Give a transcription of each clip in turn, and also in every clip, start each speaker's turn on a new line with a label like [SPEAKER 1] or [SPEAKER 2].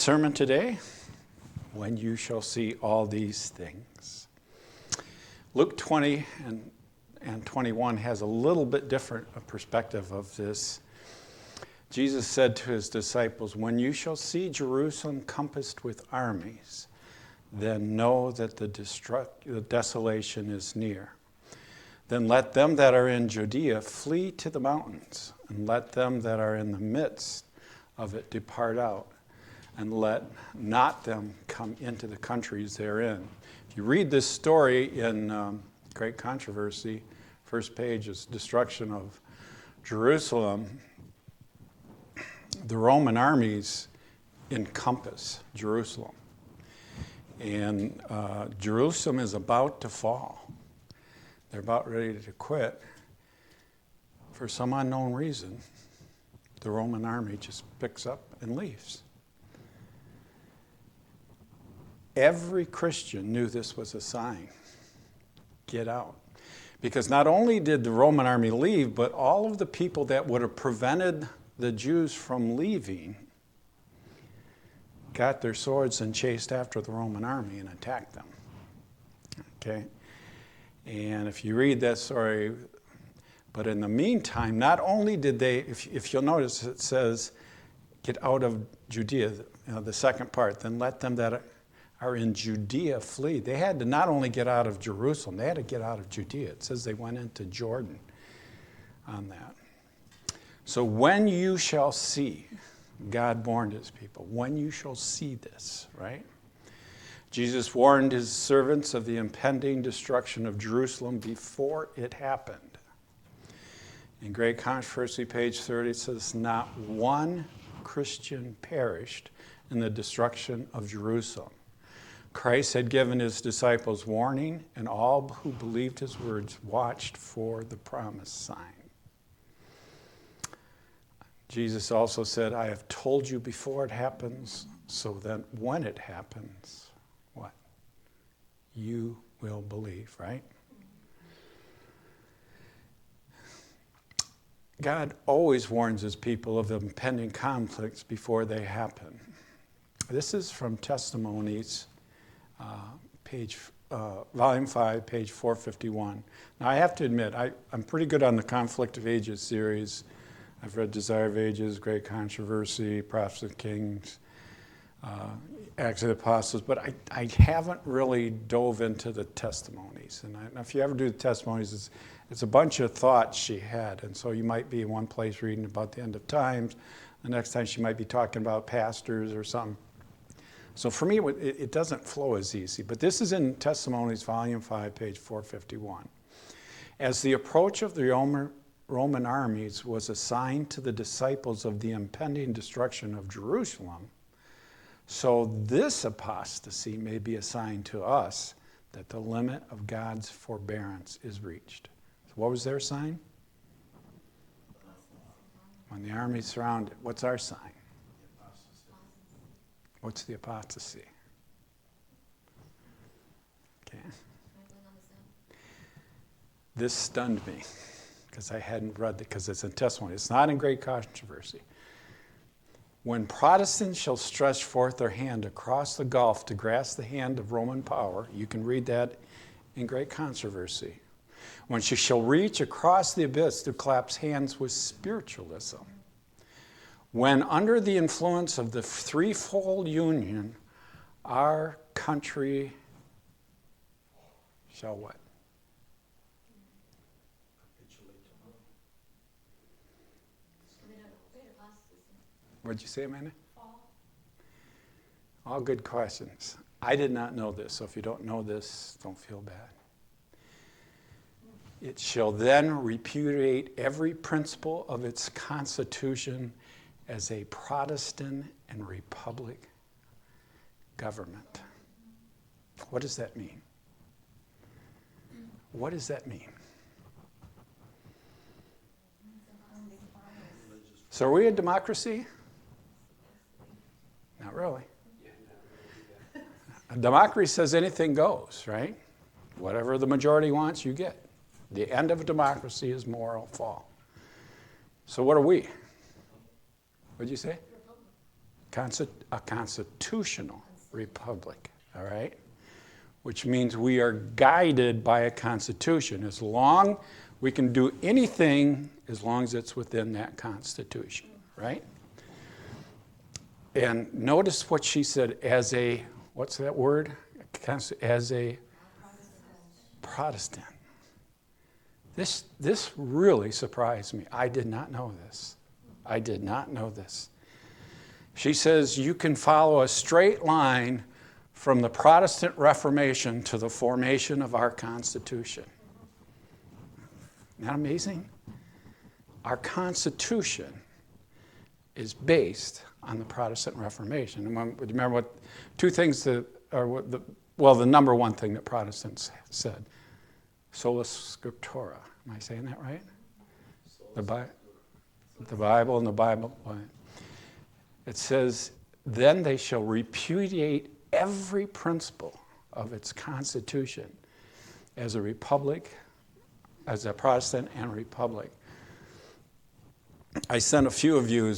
[SPEAKER 1] Sermon today, when you shall see all these things. Luke 20 and 21 has a little bit different a perspective of this. Jesus said to his disciples, when you shall see Jerusalem compassed with armies, then know that the desolation is near. Then let them that are in Judea flee to the mountains, and let them that are in the midst of it depart out. And let not them come into the countries therein. If you read this story in Great Controversy, first page is destruction of Jerusalem. The Roman armies encompass Jerusalem. And Jerusalem is about to fall. They're about ready to quit. For some unknown reason, the Roman army just picks up and leaves. Every Christian knew this was a sign. Get out. Because not only did the Roman army leave, but all of the people that would have prevented the Jews from leaving got their swords and chased after the Roman army and attacked them. Okay? And if you read that story, but in the meantime, not only did they, if you'll notice, it says, get out of Judea, the second part, then let them that are in Judea flee. They had to not only get out of Jerusalem, they had to get out of Judea. It says they went into Jordan on that. So when you shall see, God warned his people, when you shall see this, right? Jesus warned his servants of the impending destruction of Jerusalem before it happened. In Great Controversy, page 30, it says, not one Christian perished in the destruction of Jerusalem. Christ had given his disciples warning, and all who believed his words watched for the promised sign. Jesus also said, I have told you before it happens, so that when it happens, what? You will believe, right? God always warns his people of impending conflicts before they happen. This is from Testimonies, volume 5, page 451. Now, I have to admit, I'm pretty good on the Conflict of Ages series. I've read Desire of Ages, Great Controversy, Prophets of Kings, Acts of the Apostles, but I haven't really dove into the testimonies. And if you ever do the testimonies, it's a bunch of thoughts she had. And so you might be in one place reading about the end of times. The next time she might be talking about pastors or something. So for me, it doesn't flow as easy. But this is in Testimonies, volume 5, page 451. As the approach of the Roman armies was a sign to the disciples of the impending destruction of Jerusalem, so this apostasy may be a sign to us that the limit of God's forbearance is reached. So what was their sign? When the army surrounded, what's our sign? What's the apostasy? Okay. This stunned me because I hadn't read it, because it's in testimony. It's not in Great Controversy. When Protestants shall stretch forth their hand across the gulf to grasp the hand of Roman power, you can read that in Great Controversy. When she shall reach across the abyss to clasp hands with spiritualism. When under the influence of the threefold union, our country shall what? What'd you say, Amanda? All good questions. I did not know this, so if you don't know this, don't feel bad. It shall then repudiate every principle of its constitution as a Protestant and republic government. What does that mean? What does that mean? So are we a democracy? Not really. A democracy says anything goes, right? Whatever the majority wants, you get. The end of a democracy is moral fall. So what are we? What did you say? a constitutional republic, all right? Which means we are guided by a constitution. As long we can do anything as long as it's within that constitution, right? And notice what she said, as a, what's that word? As a Protestant. This really surprised me. I did not know this. I did not know this. She says you can follow a straight line from the Protestant Reformation to the formation of our Constitution. Isn't that amazing? Our Constitution is based on the Protestant Reformation. And remember what two things that are the number one thing that Protestants said: sola scriptura. Am I saying that right? The Bible and the Bible. It says, then they shall repudiate every principle of its constitution as a republic, as a Protestant and republic. I sent a few of you,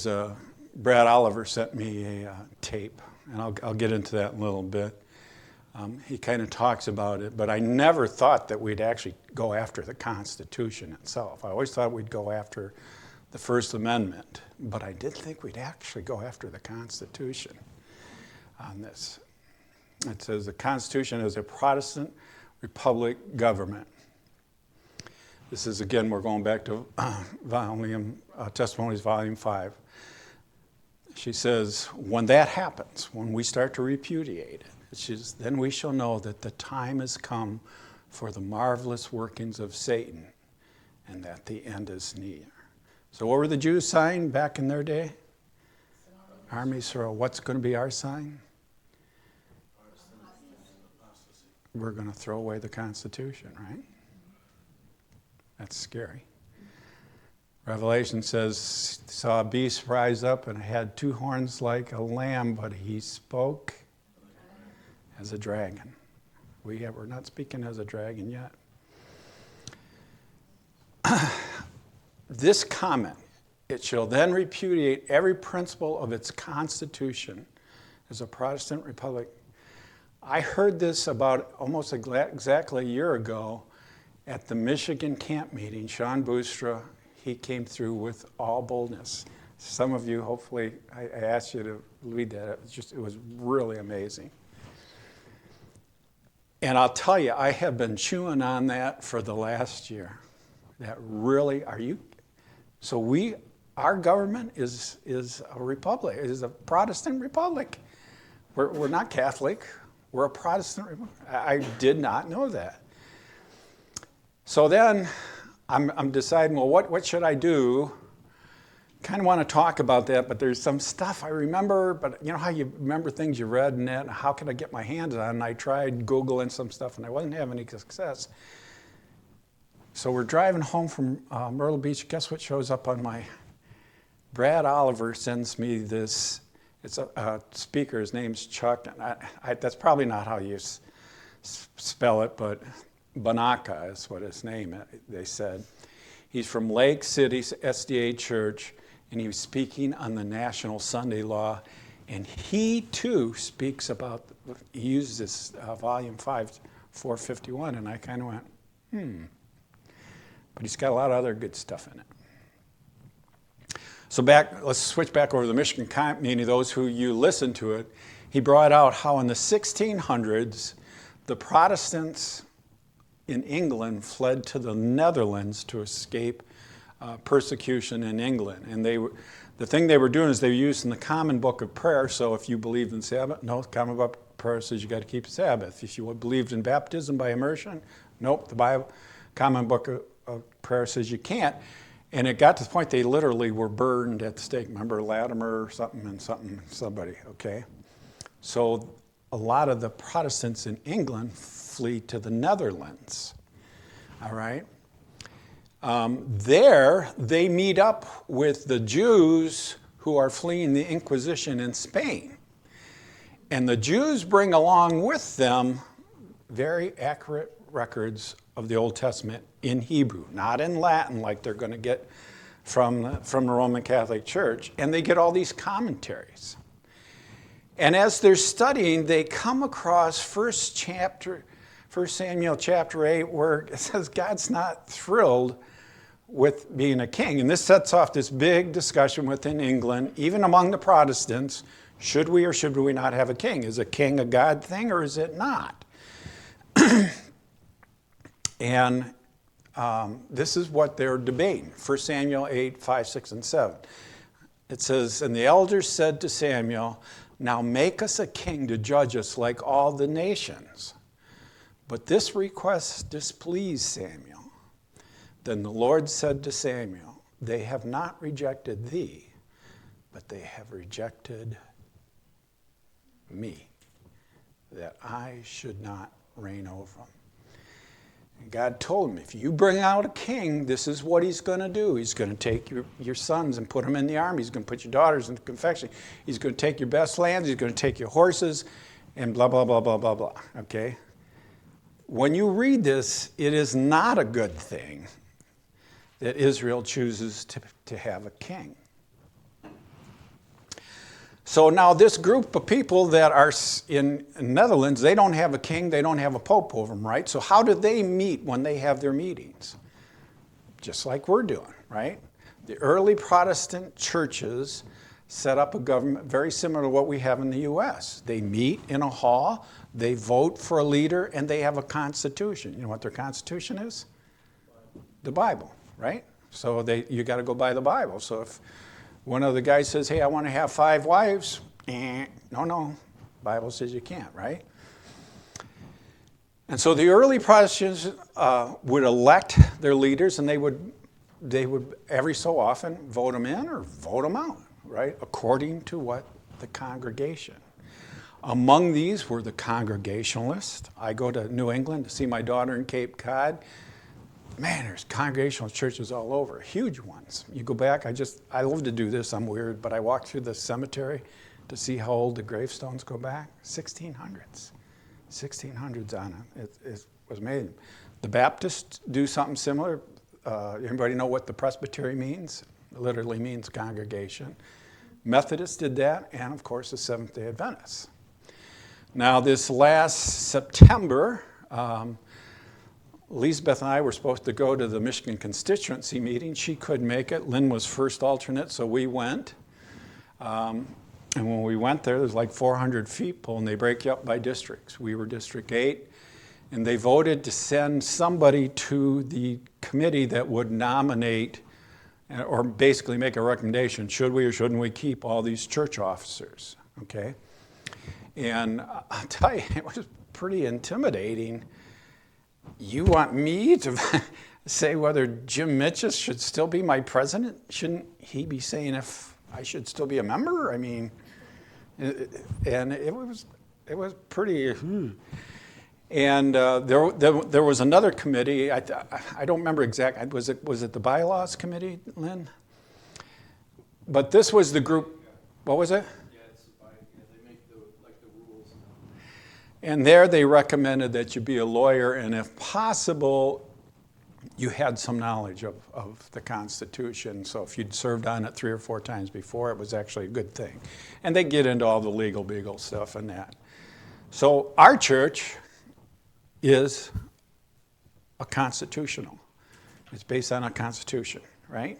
[SPEAKER 1] Brad Oliver sent me a tape, and I'll get into that in a little bit. He kind of talks about it, but I never thought that we'd actually go after the Constitution itself. I always thought we'd go after the First Amendment, but I didn't think we'd actually go after the Constitution on this. It says the Constitution is a Protestant republic government. This is, again, we're going back to Testimonies, Volume 5. She says, when that happens, when we start to repudiate it, then we shall know that the time has come for the marvelous workings of Satan, and that the end is near. So what were the Jews' sign back in their day? Armies. So what's going to be our sign? We're going to throw away the Constitution, right? That's scary. Revelation says, saw a beast rise up and it had two horns like a lamb, but he spoke as a dragon. We're not speaking as a dragon yet. This comment, it shall then repudiate every principle of its constitution as a Protestant republic. I heard this about almost exactly a year ago at the Michigan camp meeting. Sean Boostra, he came through with all boldness. Some of you, hopefully, I asked you to read that. It was really amazing. And I'll tell you, I have been chewing on that for the last year. That really, so our government is a republic, is a Protestant republic. We're not Catholic, we're a Protestant republic. I did not know that. So then I'm deciding, well, what should I do? Kind of want to talk about that, but there's some stuff I remember, but you know how you remember things you read and that, how can I get my hands on it? And I tried Googling some stuff and I wasn't having any success. So we're driving home from Myrtle Beach. Guess what shows up on my... Brad Oliver sends me this. It's a speaker. His name's Chuck. And that's probably not how you spell it, but Blanc is what his name is, they said. He's from Lake City SDA Church, and he was speaking on the National Sunday Law. And he, too, speaks about, he uses this Volume 5, 451, and I kind of went, But he's got a lot of other good stuff in it. So let's switch back over to the Michigan camp meeting. Those who you listened to it, he brought out how in the 1600s, the Protestants in England fled to the Netherlands to escape persecution in England. And the thing they were doing is they were using the Common Book of Prayer. So if you believed in Sabbath, no, the Common Book of Prayer says you got to keep Sabbath. If you believed in baptism by immersion, nope, the Bible, Common Book of Prayer says you can't. And it got to the point they literally were burned at the stake. Remember Latimer or somebody, okay? So a lot of the Protestants in England flee to the Netherlands, all right? There, they meet up with the Jews who are fleeing the Inquisition in Spain. And the Jews bring along with them very accurate records of the Old Testament in Hebrew, not in Latin like they're going to get from the Roman Catholic Church. And they get all these commentaries. And as they're studying, they come across 1 Samuel chapter 8, where it says God's not thrilled with being a king. And this sets off this big discussion within England, even among the Protestants. Should we or should we not have a king? Is a king a God thing or is it not? And this is what they're debating. 1 Samuel 8, 5, 6, and 7. It says, "And the elders said to Samuel, 'Now make us a king to judge us like all the nations.' But this request displeased Samuel. Then the Lord said to Samuel, 'They have not rejected thee, but they have rejected me, that I should not reign over them.'" And God told him, if you bring out a king, this is what he's going to do. He's going to take your sons and put them in the army. He's going to put your daughters in the confectionery. He's going to take your best lands. He's going to take your horses and blah, blah, blah, blah, blah, blah. Okay? When you read this, it is not a good thing that Israel chooses to have a king. So now this group of people that are in Netherlands, they don't have a king, they don't have a pope over them, right? So how do they meet when they have their meetings? Just like we're doing, right? The early Protestant churches set up a government very similar to what we have in the U.S. They meet in a hall, they vote for a leader, and they have a constitution. You know what their constitution is? The Bible, right? So you got to go by the Bible. So if one of the guys says, "Hey, I want to have 5 wives," no, Bible says you can't, right? And so the early Protestants would elect their leaders, and they would every so often vote them in or vote them out, right? According to what the congregation. Among these were the Congregationalists. I go to New England to see my daughter in Cape Cod. Man, there's congregational churches all over, huge ones. You go back, I love to do this, I'm weird, but I walk through the cemetery to see how old the gravestones go back. 1600s. 1600s on it. It was amazing. The Baptists do something similar. Anybody know what the presbytery means? It literally means congregation. Methodists did that, and of course the Seventh-day Adventists. Now this last September, Lisbeth and I were supposed to go to the Michigan constituency meeting. She couldn't make it. Lynn was first alternate, so we went. And when we went there's like 400 people, and they break you up by districts. We were District 8, and they voted to send somebody to the committee that would nominate or basically make a recommendation. Should we or shouldn't we keep all these church officers? Okay? And I'll tell you, it was pretty intimidating. You want me to say whether Jim Mitchell should still be my president? Shouldn't he be saying if I should still be a member? I mean, and it was pretty. And there was another committee. I don't remember exactly. Was it the bylaws committee, Lynn? But this was the group. What was it?
[SPEAKER 2] They make the rules.
[SPEAKER 1] And there they recommended that you be a lawyer, and if possible, you had some knowledge of the Constitution. So if you'd served on it 3 or 4 times before, it was actually a good thing. And they get into all the legal beagle stuff and that. So our church is a constitutional. It's based on a constitution, right?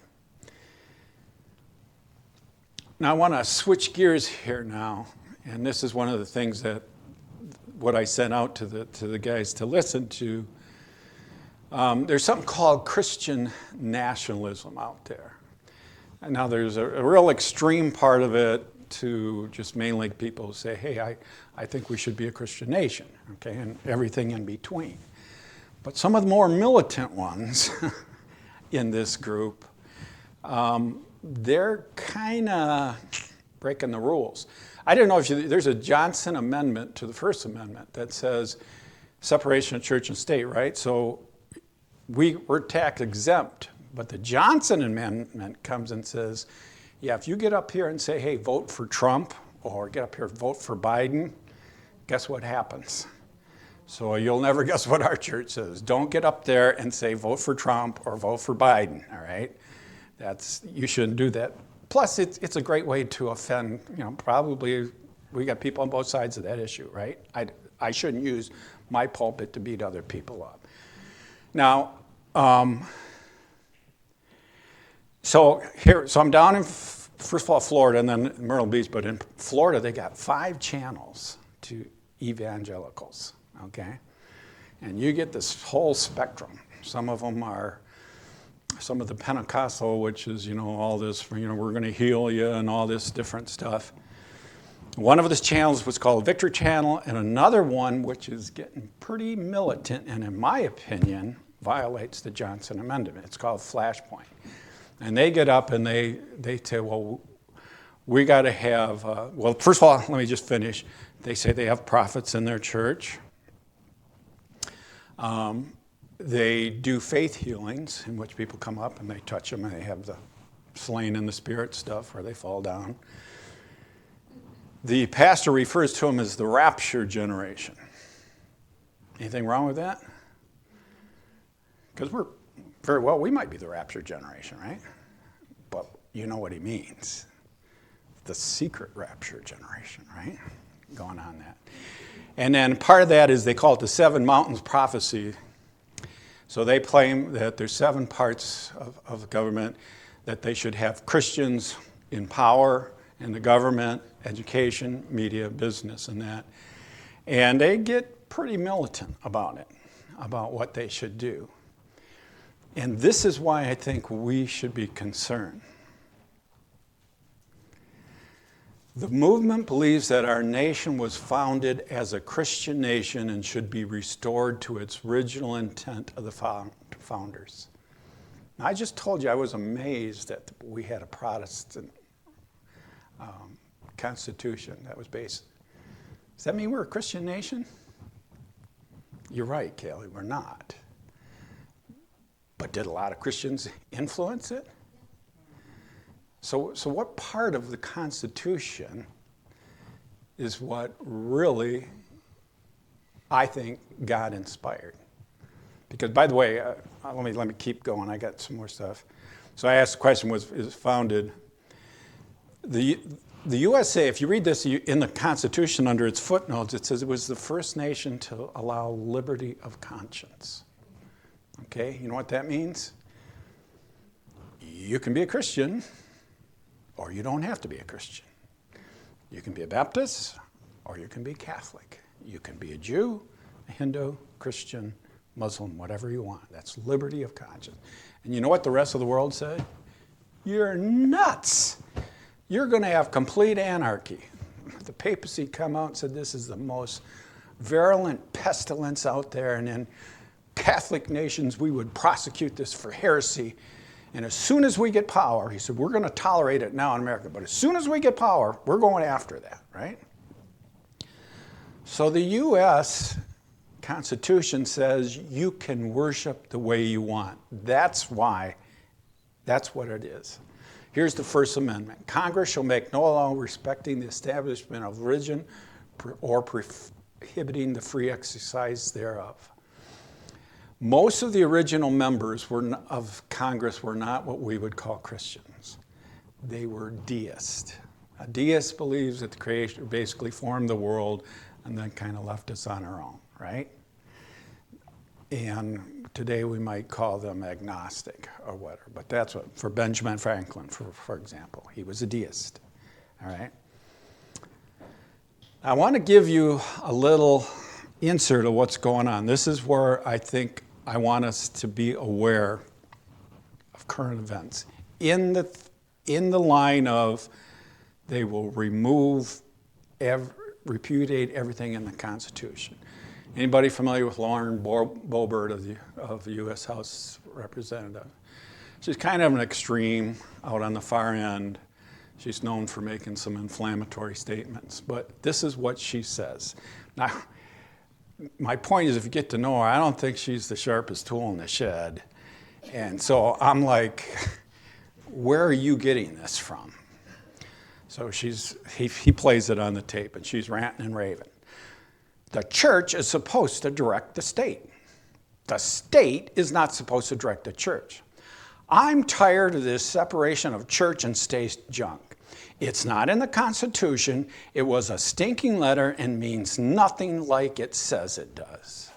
[SPEAKER 1] Now I want to switch gears here now, and this is one of the things that what I sent out to the guys to listen to. There's something called Christian nationalism out there. And now there's a real extreme part of it to just mainly people who say, hey, I think we should be a Christian nation, okay, and everything in between. But some of the more militant ones in this group, they're kind of breaking the rules. I don't know if there's a Johnson Amendment to the First Amendment that says separation of church and state, right? So we're tax exempt, but the Johnson Amendment comes and says, yeah, if you get up here and say, hey, vote for Trump, or get up here and vote for Biden, guess what happens? So you'll never guess what our church says. Don't get up there and say vote for Trump or vote for Biden, all right? You shouldn't do that. Plus, it's a great way to offend, probably We got people on both sides of that issue, right? I shouldn't use my pulpit to beat other people up. Now, so I'm down in, first of all, Florida and then Myrtle Beach, but in Florida they got 5 channels to evangelicals, okay? And you get this whole spectrum. Some of them are some of the Pentecostal, which is, all this, we're going to heal you and all this different stuff. One of those channels was called Victory Channel, and another one, which is getting pretty militant, and in my opinion, violates the Johnson Amendment. It's called Flashpoint. And they get up and they say, well, we got to have, well, first of all, let me just finish. They say they have prophets in their church. They do faith healings in which people come up and they touch them and they have the slain in the spirit stuff where they fall down. The pastor refers to them as the rapture generation. Anything wrong with that? Because we might be the rapture generation, right? But you know what he means. The secret rapture generation, right? Going on that. And then part of that is they call it the 7 mountains prophecy. So they claim that there's 7 parts of the government that they should have Christians in power in the government, education, media, business, and that. And they get pretty militant about it, about what they should do. And this is why I think we should be concerned. The movement believes that our nation was founded as a Christian nation and should be restored to its original intent of the founders. Now, I just told you I was amazed that we had a Protestant constitution that was based. Does that mean we're a Christian nation? You're right, Kaylee, we're not. But did a lot of Christians influence it? So what part of the Constitution is what really, I think, God inspired? Because, by the way, let me keep going. I got some more stuff. So I asked the question, is founded... The USA, if you read this in the Constitution under its footnotes, it says it was the first nation to allow liberty of conscience. Okay, you know what that means? You can be a Christian, or you don't have to be a Christian. You can be a Baptist, or you can be Catholic. You can be a Jew, a Hindu, Christian, Muslim, whatever you want. That's liberty of conscience. And you know what the rest of the world said? You're nuts. You're going to have complete anarchy. The papacy come out and said this is the most virulent pestilence out there, and in Catholic nations we would prosecute this for heresy. And as soon as we get power, he said, we're going to tolerate it now in America, but as soon as we get power, we're going after that, right? So the U.S. Constitution says you can worship the way you want. That's what it is. Here's the First Amendment. Congress shall make no law respecting the establishment of religion or prohibiting the free exercise thereof. Most of the original members of Congress were not what we would call Christians. They were deists. A deist believes that the Creator basically formed the world and then kind of left us on our own, right? And today we might call them agnostic or whatever. But that's what, for Benjamin Franklin, for example, he was a deist, all right? I want to give you a little insert of what's going on. This is where I think I want us to be aware of current events. In the line of they will repudiate everything in the Constitution. Anybody familiar with Lauren Boebert of the U.S. House Representative? She's kind of an extreme out on the far end. She's known for making some inflammatory statements, but this is what she says. Now, my point is, if you get to know her, I don't think she's the sharpest tool in the shed. And so I'm like, where are you getting this from? So he plays it on the tape, and she's ranting and raving. The church is supposed to direct the state. The state is not supposed to direct the church. I'm tired of this separation of church and state junk. It's not in the Constitution. It was a stinking letter and means nothing like it says it does.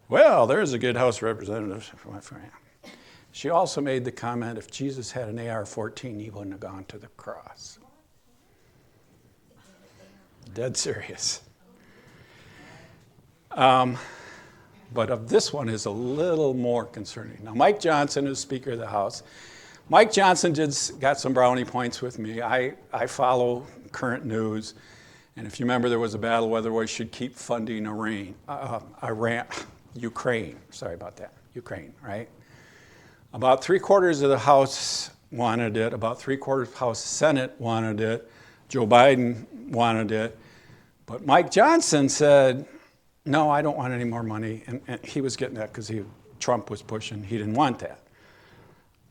[SPEAKER 1] Well, there's a good House representative. She also made the comment, if Jesus had an AR-14, he wouldn't have gone to the cross. Dead serious. But this one is a little more concerning. Now, Mike Johnson is Speaker of the House. Mike Johnson got some brownie points with me. I follow current news. And if you remember, there was a battle whether we should keep funding Ukraine, right? About 3/4 of the House wanted it. About 3/4 of the House Senate wanted it. Joe Biden wanted it. But Mike Johnson said, no, I don't want any more money. And he was getting that because Trump was pushing. He didn't want that.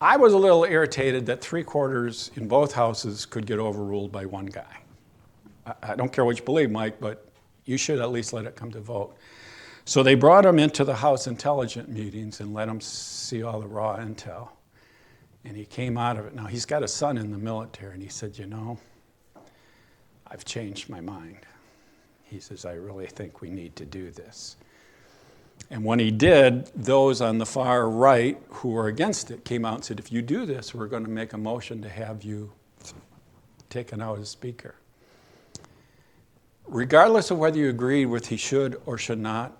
[SPEAKER 1] I was a little irritated that 3/4 in both houses could get overruled by one guy. I don't care what you believe, Mike, but you should at least let it come to vote. So they brought him into the House intelligence meetings and let him see all the raw intel. And he came out of it. Now, he's got a son in the military, and he said, I've changed my mind. He says, I really think we need to do this. And when he did, those on the far right who were against it came out and said, if you do this, we're going to make a motion to have you taken out as Speaker. Regardless of whether you agreed with he should or should not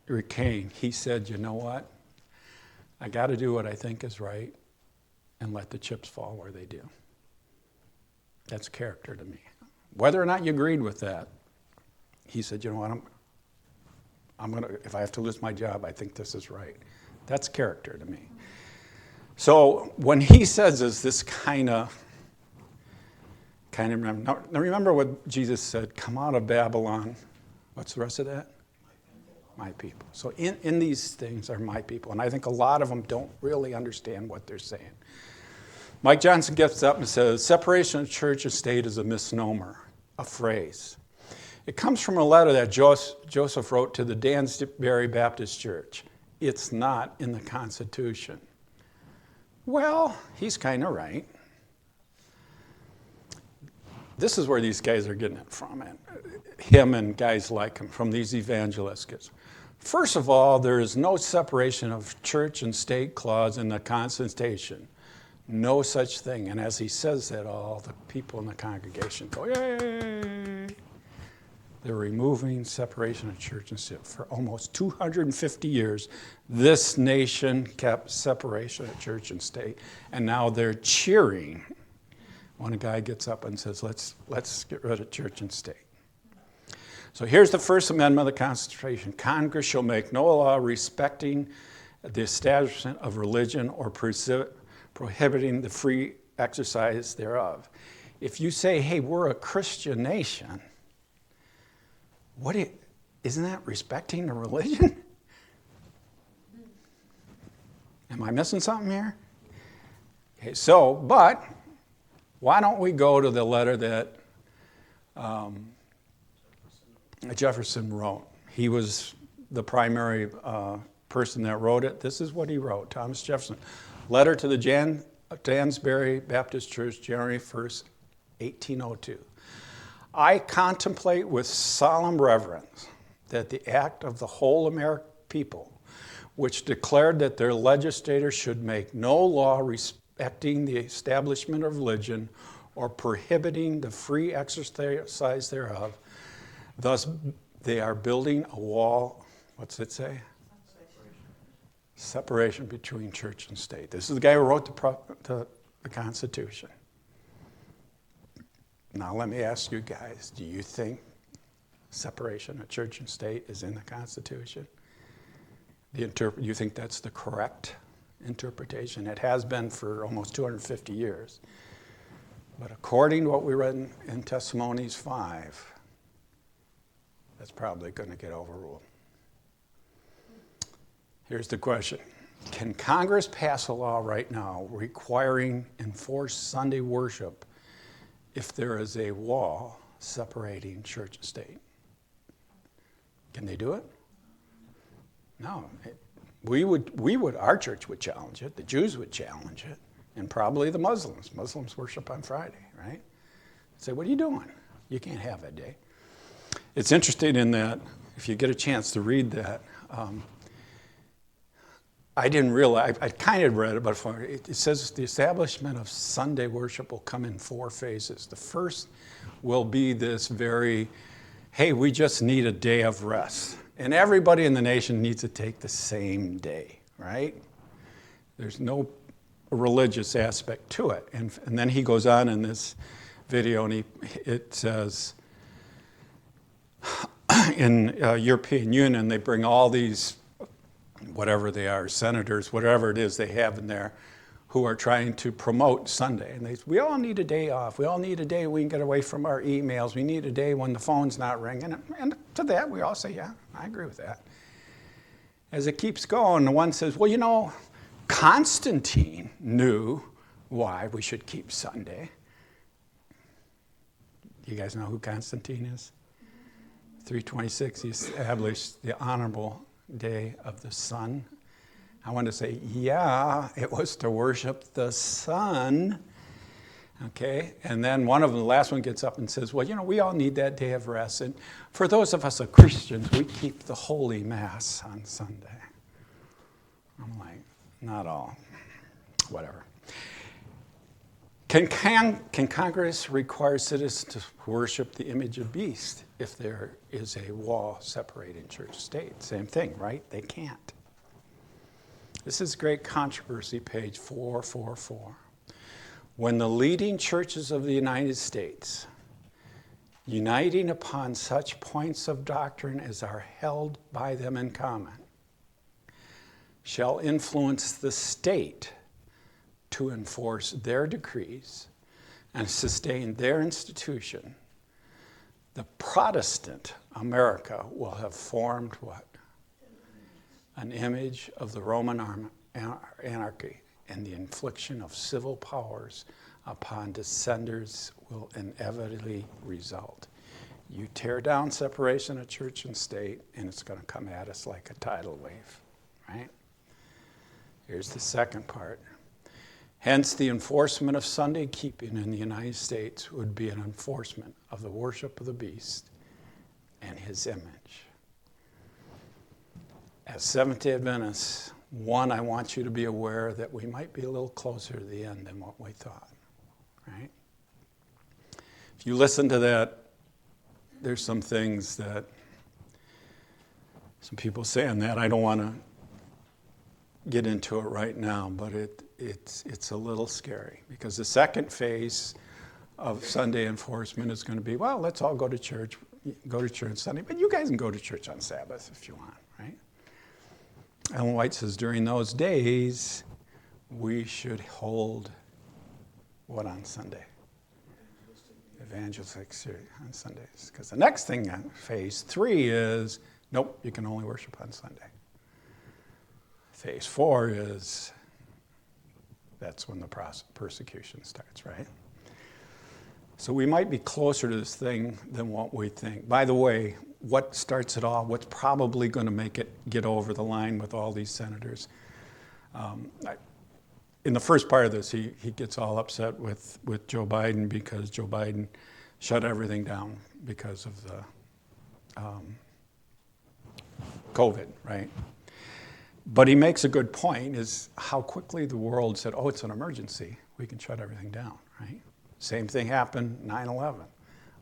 [SPEAKER 1] retain, he said, you know what? I got to do what I think is right and let the chips fall where they do. That's character to me. Whether or not you agreed with that, he said, you know what, I'm going to, if I have to lose my job, I think this is right. That's character to me. So when he says this kind of remember what Jesus said, come out of Babylon. What's the rest of that? My people. So in these things are my people. And I think a lot of them don't really understand what they're saying. Mike Johnson gets up and says, separation of church and state is a misnomer, a phrase. It comes from a letter that Joseph wrote to the Dansbury Baptist Church. It's not in the Constitution. Well, he's kind of right. This is where these guys are getting it from, and him and guys like him, from these evangelists. First of all, there is no separation of church and state clause in the Constitution. No such thing. And as he says that, all the people in the congregation go, yay! They're removing separation of church and state. For almost 250 years, this nation kept separation of church and state, and now they're cheering when a guy gets up and says, let's get rid of church and state. So here's the First Amendment of the Constitution. Congress shall make no law respecting the establishment of religion or prohibiting the free exercise thereof. If you say, hey, we're a Christian nation, isn't that respecting the religion? Am I missing something here? Okay, but why don't we go to the letter that Jefferson wrote? He was the primary person that wrote it. This is what he wrote, Thomas Jefferson. Letter to the Dansbury Baptist Church, January 1st, 1802. I contemplate with solemn reverence that the act of the whole American people, which declared that their legislators should make no law respecting the establishment of religion or prohibiting the free exercise thereof, thus they are building a wall, what's it say? Separation between church and state. This is the guy who wrote the Constitution. Now let me ask you guys, do you think separation of church and state is in the Constitution? You think that's the correct interpretation? It has been for almost 250 years. But according to what we read in Testimonies 5, that's probably going to get overruled. Here's the question. Can Congress pass a law right now requiring enforced Sunday worship if there is a wall separating church and state? Can they do it? No. Our church would challenge it. The Jews would challenge it. And probably the Muslims. Muslims worship on Friday, right? Say, what are you doing? You can't have that day. It's interesting in that, if you get a chance to read that, I didn't realize, I kind of read it, but it says the establishment of Sunday worship will come in 4 phases. The first will be this very, hey, we just need a day of rest. And everybody in the nation needs to take the same day, right? There's no religious aspect to it. And then he goes on in this video, and it says, in European Union, they bring all these, whatever they are, senators, whatever it is they have in there, who are trying to promote Sunday. And we all need a day off. We all need a day we can get away from our emails. We need a day when the phone's not ringing. And to that, we all say, yeah, I agree with that. As it keeps going, the one says, well, you know, Constantine knew why we should keep Sunday. You guys know who Constantine is? 326, he established the honorable day of the sun. I want to say, yeah, it was to worship the sun. Okay, and then one of them, the last one, gets up and says, well, you know, we all need that day of rest. And for those of us as Christians, we keep the Holy Mass on Sunday. I'm like, not all. Whatever. Can Congress require citizens to worship the image of beast if there is a wall separating church and state? Same thing, right? They can't. This is great controversy, page 444. When the leading churches of the United States, uniting upon such points of doctrine as are held by them in common, shall influence the state to enforce their decrees and sustain their institution, the Protestant America will have formed what? An image of the Roman anarchy, and the infliction of civil powers upon dissenters will inevitably result. You tear down separation of church and state, and it's going to come at us like a tidal wave, right? Here's the second part. Hence, the enforcement of Sunday keeping in the United States would be an enforcement of the worship of the beast and his image. As Seventh-day Adventists, one, I want you to be aware that we might be a little closer to the end than what we thought, right? If you listen to that, there's some things that some people say on that. I don't want to get into it right now, but it's a little scary, because the second phase of Sunday enforcement is going to be, well, let's all go to church Sunday, but you guys can go to church on Sabbath if you want, right? Ellen White says during those days we should hold what on Sunday? Evangelistic series on Sundays. Because the next thing on phase 3 is, nope, you can only worship on Sunday. Phase 4 is, that's when the persecution starts, right? So we might be closer to this thing than what we think. By the way, what starts it all? What's probably going to make it get over the line with all these senators? In the first part of this, he gets all upset with Joe Biden because Joe Biden shut everything down because of the COVID, right? But he makes a good point, is how quickly the world said, oh, it's an emergency. We can shut everything down, right? Same thing happened 9/11.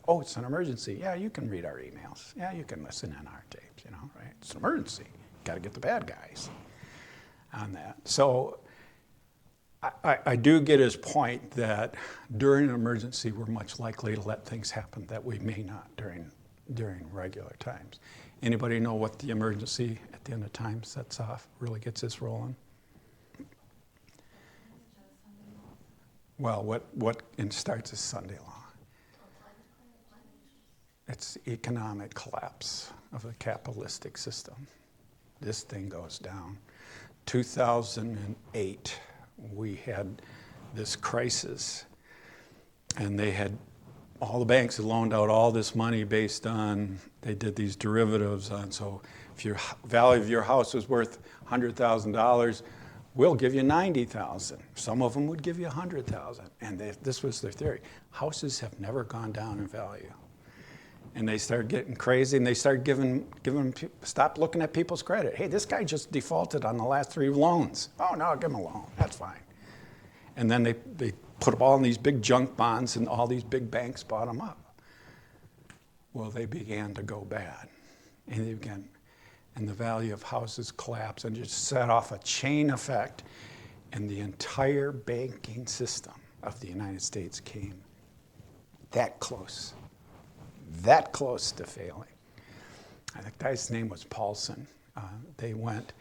[SPEAKER 1] Oh, it's an emergency. Yeah, you can read our emails. Yeah, you can listen in our tapes, right? It's an emergency. Got to get the bad guys on that. So I do get his point that during an emergency, we're much likely to let things happen that we may not during regular times. Anybody know what the emergency at the end of time sets off, really gets us rolling? Well, what starts is Sunday law. It's economic collapse of a capitalistic system. This thing goes down. 2008, we had this crisis, and all the banks had loaned out all this money based on, they did these derivatives on, so if your value of your house was worth $100,000, we'll give you 90,000. Some of them would give you 100,000. And this was their theory. Houses have never gone down in value. And they started getting crazy, and they started stop looking at people's credit. Hey, this guy just defaulted on the last 3 loans. Oh, no, give him a loan. That's fine. And then they put up all these big junk bonds, and all these big banks bought them up. Well, they began to go bad. And the value of houses collapsed and just set off a chain effect, and the entire banking system of the United States came that close to failing. I think the guy's name was Paulson. They went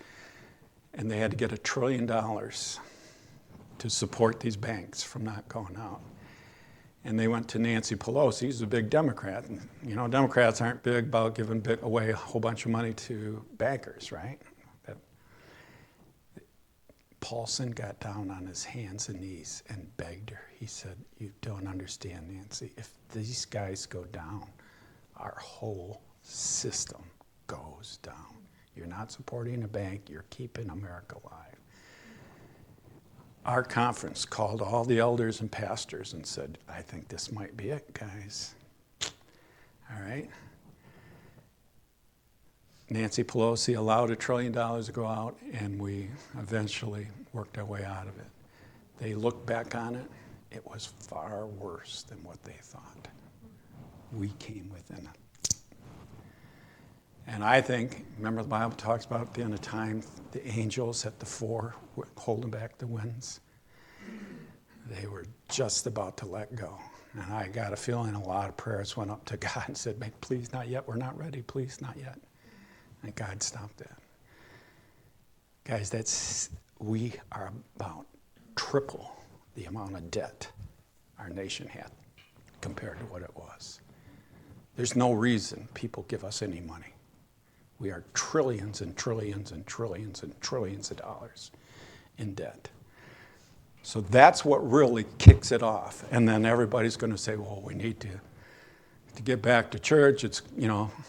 [SPEAKER 1] and they had to get $1 trillion to support these banks from not going out. And they went to Nancy Pelosi, who's a big Democrat. And, you know, Democrats aren't big about giving away a whole bunch of money to bankers, right? Paulson got down on his hands and knees and begged her. He said, "You don't understand, Nancy. If these guys go down, our whole system goes down. You're not supporting a bank, you're keeping America alive." Our conference called all the elders and pastors and said, "I think this might be it, guys." All right? Nancy Pelosi allowed $1 trillion to go out, and we eventually worked our way out of it. They looked back on it. It was far worse than what they thought. We came within it. And I think, remember the Bible talks about at the end of time, the angels at the fore holding back the winds. They were just about to let go. And I got a feeling a lot of prayers went up to God and said, "Please, not yet. We're not ready. Please, not yet." And God stopped that. Guys, we are about triple the amount of debt our nation had compared to what it was. There's no reason people give us any money. We are trillions and trillions and trillions and trillions of dollars in debt. So that's what really kicks it off. And then everybody's going to say, well, we need to get back to church. It's,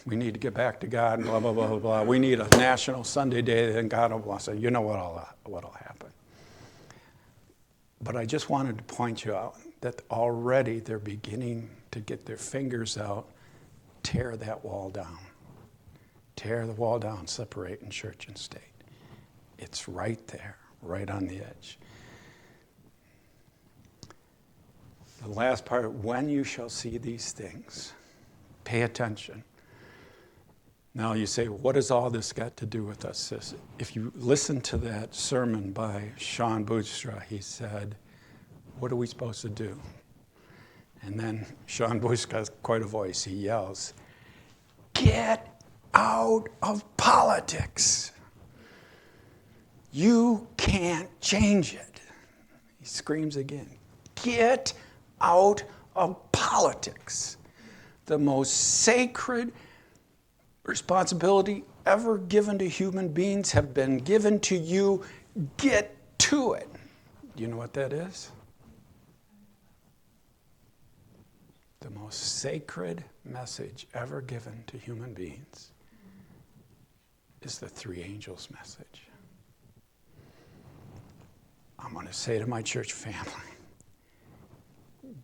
[SPEAKER 1] we need to get back to God, and blah, blah, blah, blah, blah. We need a national Sunday day, then God will bless it. You know what'll happen. But I just wanted to point you out that already they're beginning to get their fingers out, tear that wall down. Tear the wall down, separating church and state. It's right there, right on the edge. The last part, when you shall see these things, pay attention. Now you say, what has all this got to do with us? If you listen to that sermon by Sean Boostra, he said, what are we supposed to do? And then Sean Boostra has quite a voice. He yells, get out of politics. You can't change it. He screams again, get out of politics. The most sacred responsibility ever given to human beings have been given to you. Get to it. Do you know what that is? The most sacred message ever given to human beings is the 3 angels' message. I'm going to say to my church family,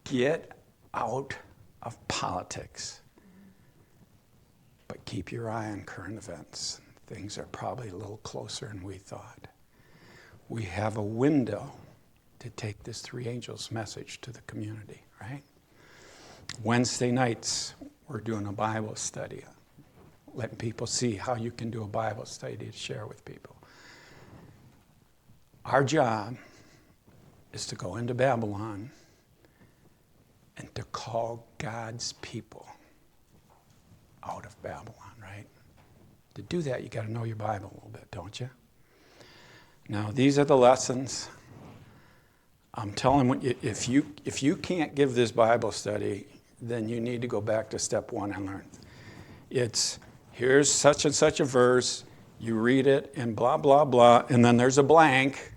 [SPEAKER 1] get out of politics, but keep your eye on current events. Things are probably a little closer than we thought. We have a window to take this 3 angels' message to the community, right? Wednesday nights, we're doing a Bible study, letting people see how you can do a Bible study to share with people. Our job is to go into Babylon and to call God's people out of Babylon, right? To do that, you got to know your Bible a little bit, don't you? Now, these are the lessons. I'm telling you, if you can't give this Bible study, then you need to go back to step 1 and learn. It's, here's such and such a verse, you read it, and blah, blah, blah, and then there's a blank,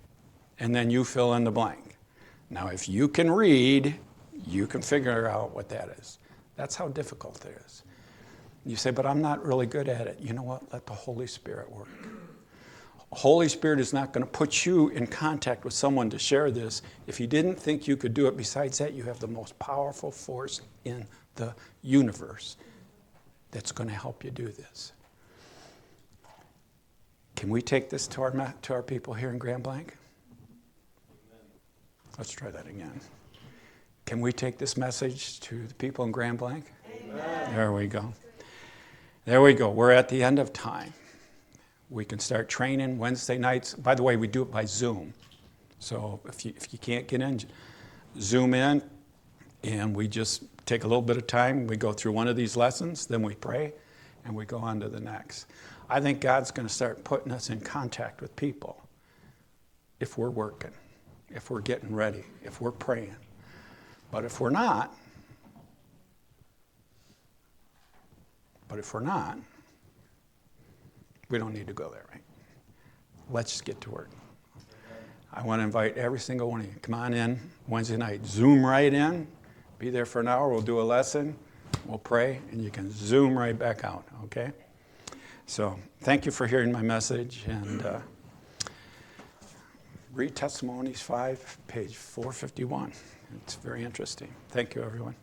[SPEAKER 1] and then you fill in the blank. Now, if you can read, you can figure out what that is. That's how difficult it is. You say, but I'm not really good at it. You know what? Let the Holy Spirit work. Holy Spirit is not going to put you in contact with someone to share this if you didn't think you could do it. Besides that, you have the most powerful force in the universe that's going to help you do this. Can we take this to our people here in Grand Blanc? Let's try that again. Can we take this message to the people in Grand Blanc? Amen. There we go. There we go. We're at the end of time. We can start training Wednesday nights. By the way, we do it by Zoom. So if you can't get in, Zoom in, and we just take a little bit of time. We go through one of these lessons, then we pray, and we go on to the next. I think God's going to start putting us in contact with people if we're working, if we're getting ready, if we're praying. But if we're not, we don't need to go there, right? Let's just get to work. I want to invite every single one of you. Come on in Wednesday night. Zoom right in. Be there for an hour. We'll do a lesson. We'll pray, and you can Zoom right back out, okay? So thank you for hearing my message. And read Testimonies 5, page 451. It's very interesting. Thank you, everyone.